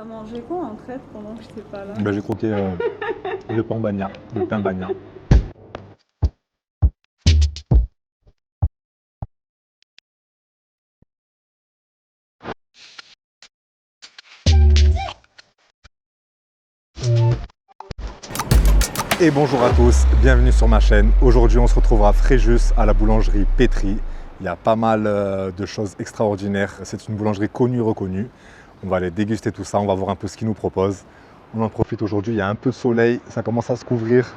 T'as mangé quoi en traite pendant que j'étais pas là? J'ai croqué le pain bagna, le pain bagna. Et bonjour à tous, bienvenue sur ma chaîne. Aujourd'hui on se retrouvera à Fréjus à la boulangerie Pétri. Il y a pas mal de choses extraordinaires. C'est une boulangerie connue, reconnue. On va aller déguster tout ça, on va voir un peu ce qu'ils nous proposent. On en profite aujourd'hui, il y a un peu de soleil, ça commence à se couvrir.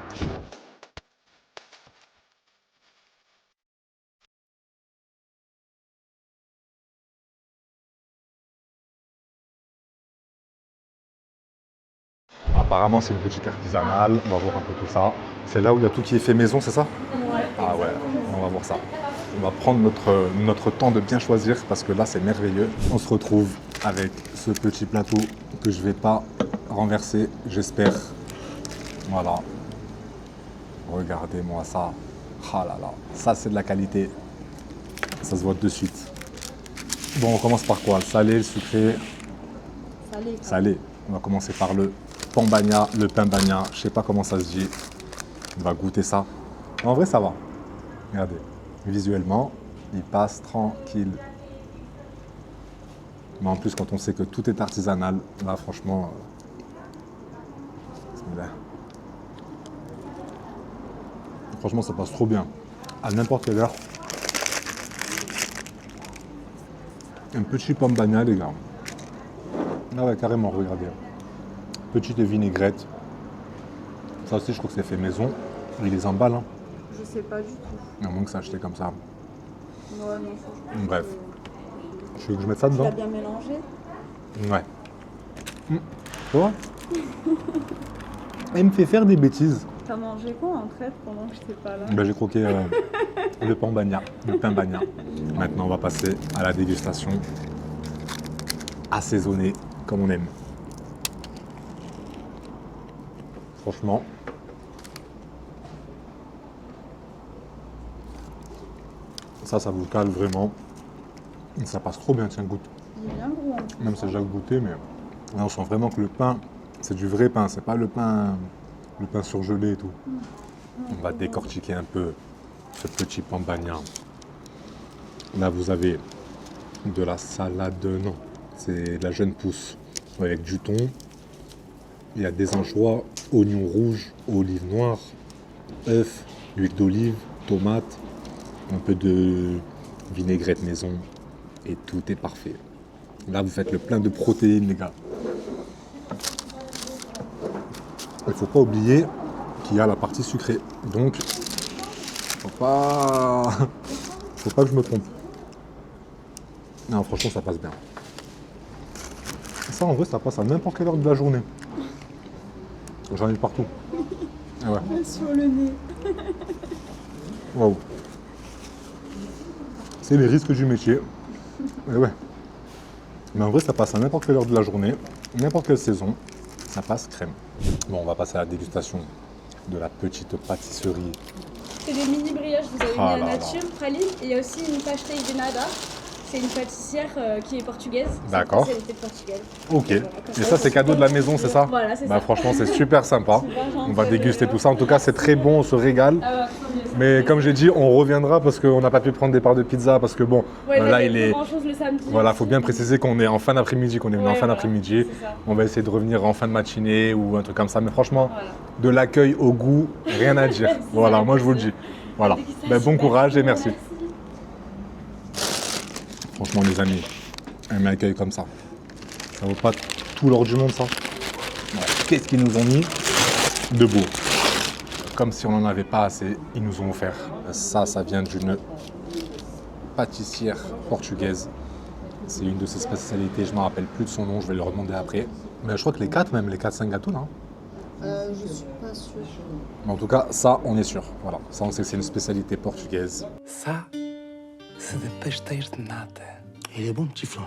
Apparemment c'est une boutique artisanale, on va voir un peu tout ça. C'est là où il y a tout qui est fait maison, c'est ça? Ouais. Ah ouais, on va voir ça. On va prendre notre temps de bien choisir parce que là c'est merveilleux. On se retrouve avec ce petit plateau que je ne vais pas renverser, j'espère. Voilà. Regardez-moi ça. Ah là là, ça c'est de la qualité. Ça se voit de suite. Bon, on commence par quoi? Le salé, le sucré? Salé. Salé. On va commencer par le pain bagna, le pain bagna. Je sais pas comment ça se dit. On va goûter ça. En vrai, ça va. Regardez. Visuellement, il passe tranquille. Mais en plus, quand on sait que tout est artisanal, là, franchement, c'est bien. Franchement, ça passe trop bien. À n'importe quelle heure. Un petit pain bagna, les gars. Ah ouais, carrément, regardez. Petite vinaigrette. Ça aussi, je crois que c'est fait maison. Il les emballe. Hein. Je sais pas du tout. À moins que ça acheté comme ça. Ouais, non, ça, je pense Bref. que Tu veux que je mette ça tu dedans? l'as bien mélangé. Ouais. Tu vois? Elle me fait faire des bêtises. T'as mangé quoi en traite pendant que j'étais pas là? J'ai croqué le pain bagna, le pain bagna. Maintenant, on va passer à la dégustation. Assaisonnée, comme on aime. Franchement. Ça vous cale vraiment. Ça passe trop bien, tiens, goûte. Il est bien gros en plus. Même si j'ai déjà goûté, mais là, on sent vraiment que le pain, c'est du vrai pain, c'est pas le pain surgelé et tout. On va décortiquer un peu ce petit pain bagna. Là, vous avez de la salade, non, c'est de la jeune pousse avec du thon. Il y a des anchois, oignons rouges, olives noires, œufs, huile d'olive, tomates, un peu de vinaigrette maison et tout est parfait. Là, vous faites le plein de protéines, les gars. Il ne faut pas oublier qu'il y a la partie sucrée. Donc, faut pas que je me trompe. Non, franchement, ça passe bien. Ça, en vrai, ça passe à n'importe quelle heure de la journée. J'en ai partout. Ah ouais. Sur le nez. Waouh. C'est les risques du métier. Et ouais. Mais en vrai, ça passe à n'importe quelle heure de la journée, n'importe quelle saison. Ça passe crème. Bon, on va passer à la dégustation de la petite pâtisserie. C'est des mini brioches, vous avez Ah une là là. nature, praline, et il y a aussi une pastel de nada. C'est une pâtissière qui est portugaise. D'accord. C'est une spécialité de Portugal. Ok. Voilà, comme Et ça, c'est cadeau de la maison, c'est ça? Voilà, c'est Bah ça. franchement, c'est super sympa. Super gentil. On va déguster tout ça. En tout cas, c'est très bon, on se régale. Ah, Mais comme j'ai dit, on reviendra parce qu'on n'a pas pu prendre des parts de pizza parce que bon, ouais, là, il y a est... pas grand-chose le samedi. Voilà, faut bien préciser qu'on est en fin d'après-midi, qu'on est venu en Ouais, fin voilà, d'après-midi. c'est ça. On va essayer de revenir en fin de matinée ou un truc comme ça. Mais franchement, Voilà. de l'accueil au goût, rien à dire. C'est Voilà, ça, moi je vous le dis. Voilà. Ben, bon courage et merci. Franchement, les amis, un accueil comme ça. Ça vaut pas tout l'or du monde, ça. Ouais. Qu'est-ce qu'ils nous ont mis de beau? Comme si on n'en avait pas assez, ils nous ont offert. Ça vient d'une pâtissière portugaise. C'est une de ses spécialités, je ne me rappelle plus de son nom, je vais le redemander après. Mais je crois que les 4-5 gâteaux, là. Je suis pas sûre. Mais en tout cas, ça, on est sûr. Voilà, ça, on sait que c'est une spécialité portugaise. Ça, c'est des pastéis de nata. Il est bon, petit flan.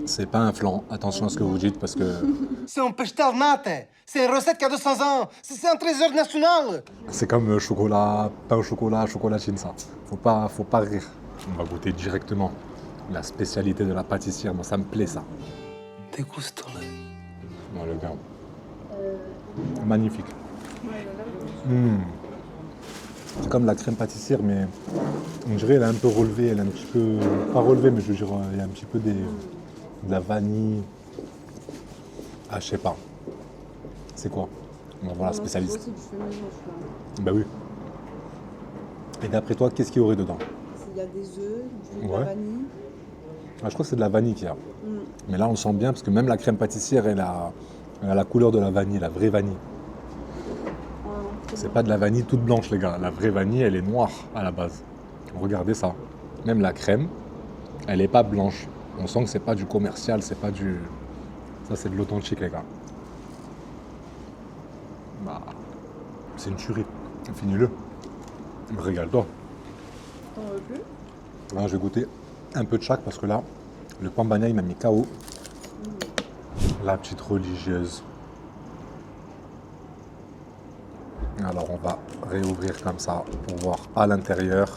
C'est pas un flan, attention à ce que vous dites parce que C'est un pastel de nata. C'est une recette qui a 200 ans. C'est un trésor national. c'est comme chocolat, pain au chocolat, chocolatine, ça. Faut pas rire. On va goûter directement la spécialité de la pâtissière. Moi, ça me plaît, ça. Déguste-le. Ouais, le gars. Magnifique. Ouais, elle a l'air de- C'est comme la crème pâtissière, mais on dirait elle est un peu relevée, elle est un petit peu... Pas relevée, mais je veux dire, il y a un petit peu de la vanille. Ah, je sais pas. C'est quoi? On va voir la Non, spécialiste. C'est du fait maison, je Bah oui. Et d'après toi, qu'est-ce qu'il y aurait dedans? crois. Il y a des œufs, de Ouais. la vanille. Ah, je crois que c'est de la vanille qu'il y a. Mais là, on le sent bien, parce que même la crème pâtissière, elle a la couleur de la vanille, la vraie vanille. Ouais, C'est pas de la vanille toute blanche, les gars. La vraie vanille, elle est noire à la base. Regardez ça. Même la crème, elle est pas blanche. On sent que c'est pas du commercial, c'est pas du... Ça, c'est de l'authentique, les gars. Bah, c'est une tuerie. Finis-le. Régale-toi. T'en veux plus? Là, je vais goûter un peu de chaque, parce que là, le pambagna, il m'a mis KO. La petite religieuse. Alors, on va réouvrir comme ça pour voir à l'intérieur.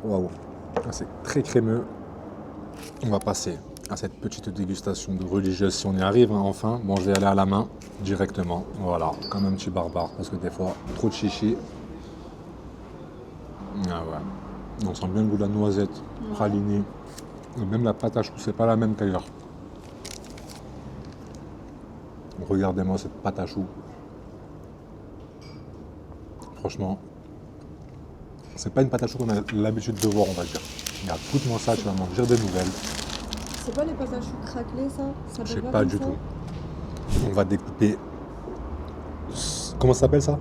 Waouh, c'est très crémeux. On va passer à cette petite dégustation de religieuse si on y arrive, hein, enfin. Bon, je vais aller à la main directement. Voilà, comme un petit barbare, parce que des fois, trop de chichi. Ah ouais, on sent bien le goût de la noisette, pralinée. Et même la pâte à choux, c'est pas la même qu'ailleurs. Regardez-moi cette pâte à choux. Franchement, c'est pas une pâte à choux qu'on a l'habitude de voir, on va dire. Regarde, goûte-moi ça, tu vas m'en dire des nouvelles. C'est pas les pâtes à choux craquelées, ça? Ça Je sais s'appelle pas comme du ça tout. On va découper. Comment ça s'appelle ça?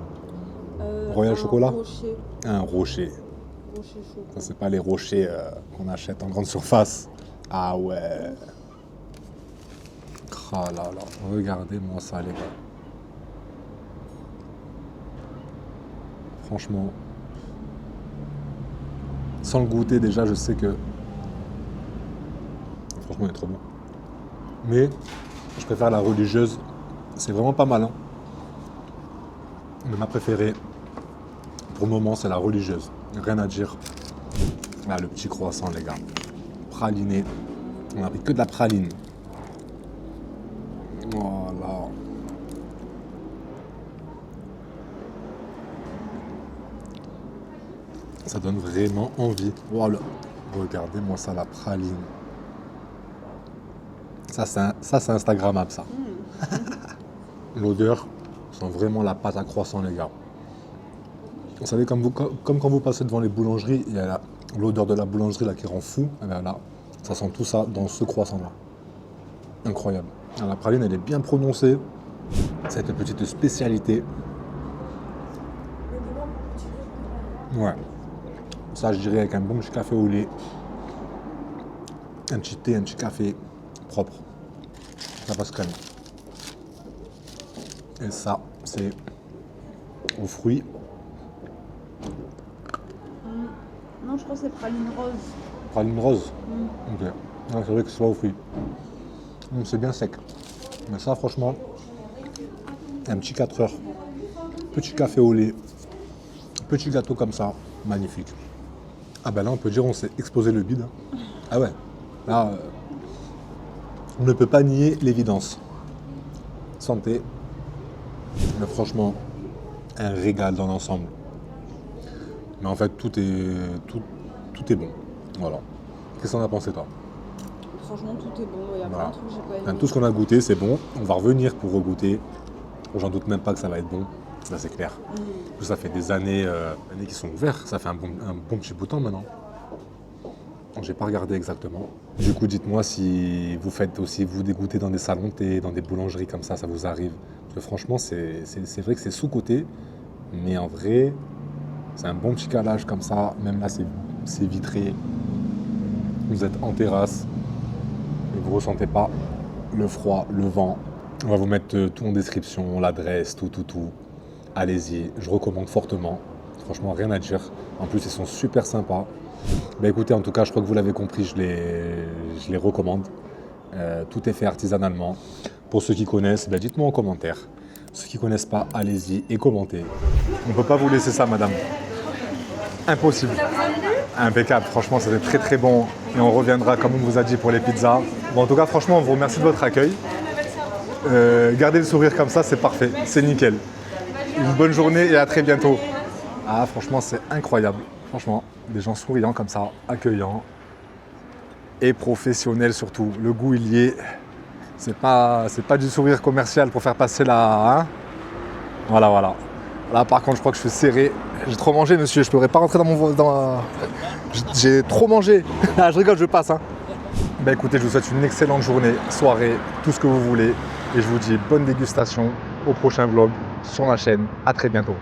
Royal un chocolat? Rocher. Un rocher. Rocher chaud. Ça, c'est pas les rochers qu'on achète en grande surface. Ah ouais. Ah là là, regardez-moi ça, les gars. Franchement, sans le goûter déjà, je sais que... Franchement, il est trop bon. Mais je préfère la religieuse. C'est vraiment pas mal, hein. Mais ma préférée, pour le moment, c'est la religieuse. Rien à dire. Là, le petit croissant, les gars. Praliné. On n'a pris que de la praline. Voilà. Ça donne vraiment envie. Voilà. Regardez-moi ça, la praline. Ça, c'est Instagrammable, ça. L'odeur sent vraiment la pâte à croissant, les gars. Vous savez, comme quand vous passez devant les boulangeries, il y a l'odeur de la boulangerie là, qui rend fou. Et bien là, ça sent tout ça dans ce croissant-là. Incroyable. Alors, la praline, elle est bien prononcée. Cette petite spécialité. Ouais. Ça, je dirais avec un bon petit café au lait. Un petit thé, un petit café propre. Ça passe crème. Et ça, c'est aux fruits. Non, je crois que c'est praline rose. Praline rose. Ok. Ouais, c'est vrai que c'est pas aux fruits. C'est bien sec. Mais ça, franchement, un petit 4 heures. Petit café au lait. Petit gâteau comme ça. Magnifique. Ah ben là, on peut dire on s'est explosé le bide. Ah ouais. Là, on ne peut pas nier l'évidence. Santé. Mais franchement, un régal dans l'ensemble. Mais en fait, tout est bon. Voilà. Qu'est-ce que t'en as pensé, toi? Franchement, tout est bon. Il y a Voilà. plein de trucs que j'ai pas Enfin, aimé. tout ce qu'on a goûté, c'est bon. On va revenir pour regoûter. J'en doute même pas que ça va être bon. Ça, c'est clair. Ça fait des années qui sont ouverts. Ça fait un bon petit bout de temps maintenant. J'ai pas regardé exactement. Du coup, dites-moi si vous faites aussi vous dégoûter dans des salons de thé, dans des boulangeries comme ça vous arrive. Parce que franchement, c'est vrai que c'est sous-coté. Mais en vrai, c'est un bon petit calage comme ça. Même là, c'est vitré. Vous êtes en terrasse. Et vous ressentez pas le froid, le vent. On va vous mettre tout en description, l'adresse, tout. Allez-y, je recommande fortement. Franchement, rien à dire. En plus, ils sont super sympas. Bah écoutez, en tout cas, je crois que vous l'avez compris, je les recommande. Tout est fait artisanalement. Pour ceux qui connaissent, bah dites-moi en commentaire. Ceux qui ne connaissent pas, allez-y et commentez. On ne peut pas vous laisser ça, madame. impossible. Impeccable, franchement c'était très très bon et on reviendra comme on vous a dit pour les pizzas. Bon, en tout cas franchement on vous remercie de votre accueil. Gardez le sourire comme ça, c'est parfait, c'est nickel. Une bonne journée et à très bientôt. Ah franchement c'est incroyable, franchement des gens souriants comme ça, accueillants et professionnels surtout. Le goût il y est, c'est pas du sourire commercial pour faire passer la... Hein, voilà. Là par contre je crois que je suis serré. J'ai trop mangé monsieur, je ne pourrais pas rentrer dans mon... J'ai trop mangé. Je rigole, je passe. Hein. Ben, écoutez, je vous souhaite une excellente journée, soirée, tout ce que vous voulez. Et je vous dis bonne dégustation au prochain vlog sur la chaîne. À très bientôt.